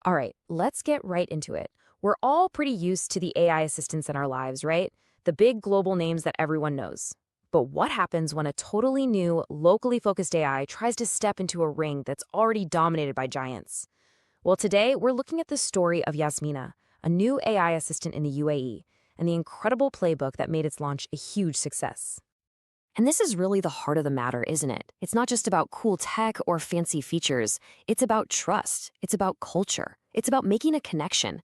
All right, let's get right into it. We're all pretty used to the AI assistants in our lives, right? The big global names that everyone knows. But what happens when a totally new, locally focused AI tries to step into a ring that's already dominated by giants? Well, today we're looking at the story of Yasmina, a new AI assistant in the UAE, and the incredible playbook that made its launch a huge success. And this is really the heart of the matter, isn't it? It's not just about cool tech or fancy features. It's about trust. It's about culture. It's about making a connection.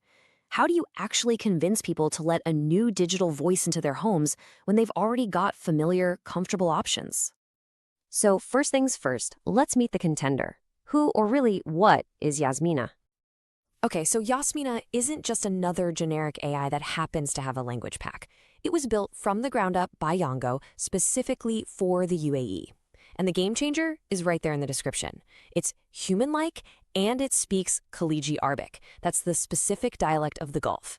How do you actually convince people to let a new digital voice into their homes when they've already got familiar, comfortable options? So first things first, let's meet the contender. Who, or really what, is Yasmina? Okay, so Yasmina isn't just another generic AI that happens to have a language pack. It was built from the ground up by Yongo specifically for the UAE. And the game changer is right there in the description. It's human-like and it speaks Khaleeji Arabic. That's the specific dialect of the Gulf.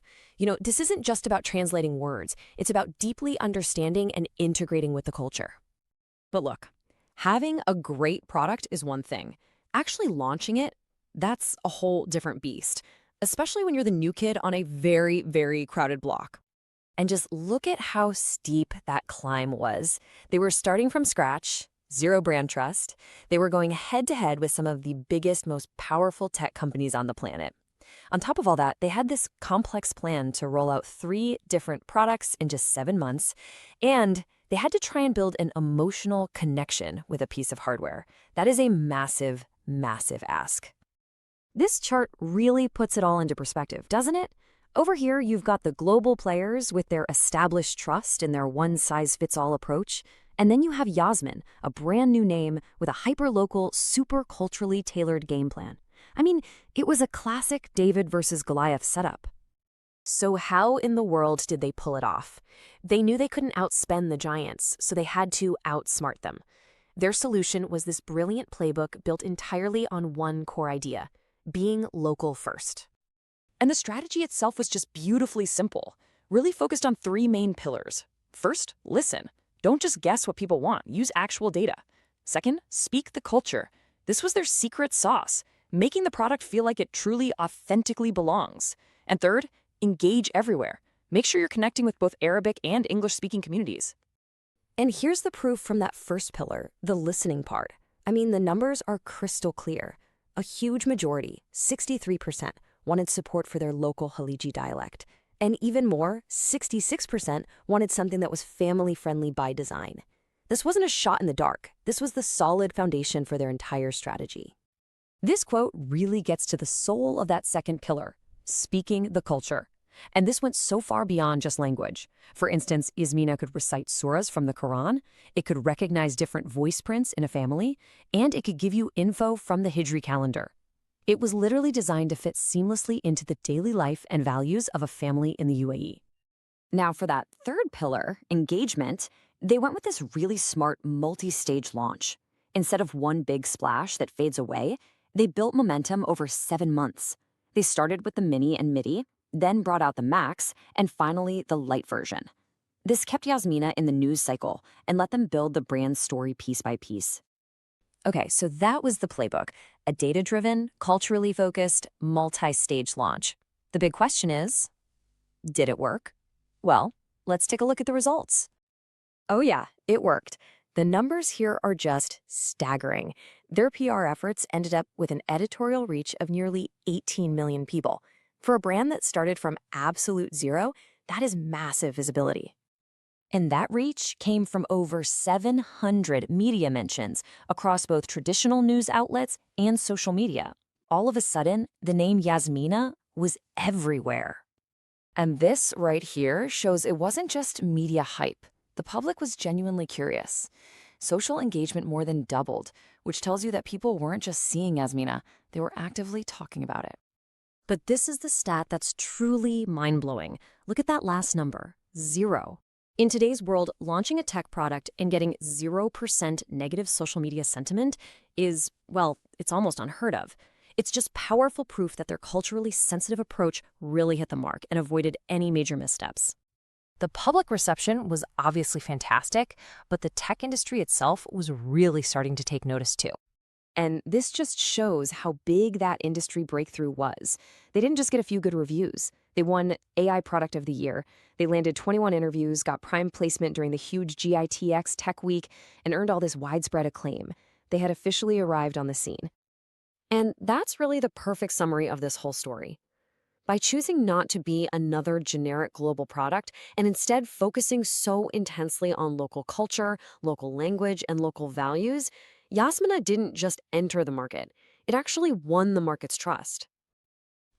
This isn't just about translating words. It's about deeply understanding and integrating with the culture. But look, having a great product is one thing. Actually launching it, that's a whole different beast, especially when you're the new kid on a very, very crowded block. And just look at how steep that climb was. They were starting from scratch, zero brand trust. They were going head to head with some of the biggest, most powerful tech companies on the planet. On top of all that, they had this complex plan to roll out 3 different products in just 7 months, and they had to try and build an emotional connection with a piece of hardware. That is a massive, massive ask. This chart really puts it all into perspective, doesn't it? Over here, you've got the global players with their established trust and their one-size-fits-all approach. And then you have Yasmin, a brand new name with a hyper-local, super culturally tailored game plan. I mean, it was a classic David versus Goliath setup. So how in the world did they pull it off? They knew they couldn't outspend the giants, so they had to outsmart them. Their solution was this brilliant playbook built entirely on one core idea: being local first. And the strategy itself was just beautifully simple, really focused on 3 main pillars. First, listen. Don't just guess what people want, use actual data. Second, speak the culture. This was their secret sauce, making the product feel like it truly, authentically belongs. And third, engage everywhere. Make sure you're connecting with both Arabic and English-speaking communities. And here's the proof from that first pillar, the listening part. I mean, the numbers are crystal clear. A huge majority, 63%, wanted support for their local Khaleeji dialect. And even more, 66% wanted something that was family-friendly by design. This wasn't a shot in the dark. This was the solid foundation for their entire strategy. This quote really gets to the soul of that second pillar, speaking the culture. And this went so far beyond just language. For instance, Yasmina could recite surahs from the Quran, it could recognize different voice prints in a family, and it could give you info from the Hijri calendar. It was literally designed to fit seamlessly into the daily life and values of a family in the UAE. Now for that third pillar, engagement, they went with this really smart multi-stage launch. Instead of one big splash that fades away, they built momentum over 7 months. They started with the Mini and Midi, then brought out the Max, and finally the Lite version. This kept Yasmina in the news cycle and let them build the brand story piece by piece. Okay, so that was the playbook, a data-driven, culturally focused, multi-stage launch. The big question is, did it work? Well, let's take a look at the results. Oh yeah, it worked. The numbers here are just staggering. Their PR efforts ended up with an editorial reach of nearly 18 million people. For a brand that started from absolute zero, that is massive visibility. And that reach came from over 700 media mentions across both traditional news outlets and social media. All of a sudden, the name Yasmina was everywhere. And this right here shows it wasn't just media hype. The public was genuinely curious. Social engagement more than doubled, which tells you that people weren't just seeing Yasmina, they were actively talking about it. But this is the stat that's truly mind-blowing. Look at that last number, 0. In today's world, launching a tech product and getting 0% negative social media sentiment is, well, it's almost unheard of. It's just powerful proof that their culturally sensitive approach really hit the mark and avoided any major missteps. The public reception was obviously fantastic, but the tech industry itself was really starting to take notice too. And this just shows how big that industry breakthrough was. They didn't just get a few good reviews. They won AI Product of the Year. They landed 21 interviews, got prime placement during the huge GITX Tech Week, and earned all this widespread acclaim. They had officially arrived on the scene. And that's really the perfect summary of this whole story. By choosing not to be another generic global product and instead focusing so intensely on local culture, local language, and local values, Yasmina didn't just enter the market. It actually won the market's trust.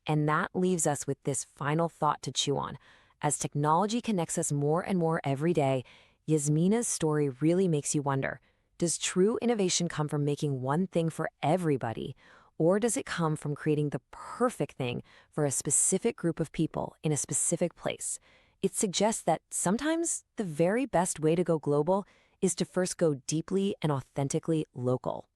And that leaves us with this final thought to chew on. As technology connects us more and more every day, Yasmina's story really makes you wonder, does true innovation come from making one thing for everybody, or does it come from creating the perfect thing for a specific group of people in a specific place? It suggests that sometimes the very best way to go global is to first go deeply and authentically local.